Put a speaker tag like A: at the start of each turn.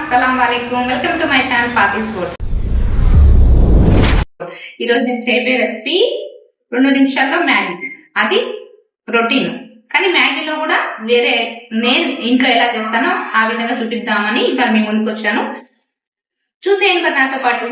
A: అస్సలం వాలేకుమ్, welcome to my channel Fathi's food. ఈరోజు నేను చేయబోయే రెసిపీ 2 నిమిషాల్లో మ్యాగీ. అది రొటీన్, కానీ మ్యాగీలో కూడా వేరే నేను ఇంట్లో ఎలా చేస్తానో ఆ విధంగా చూపిద్దామని ఇవాళ మీ ముందుకు వచ్చాను. చూసేయండి మరి నాతో పాటు.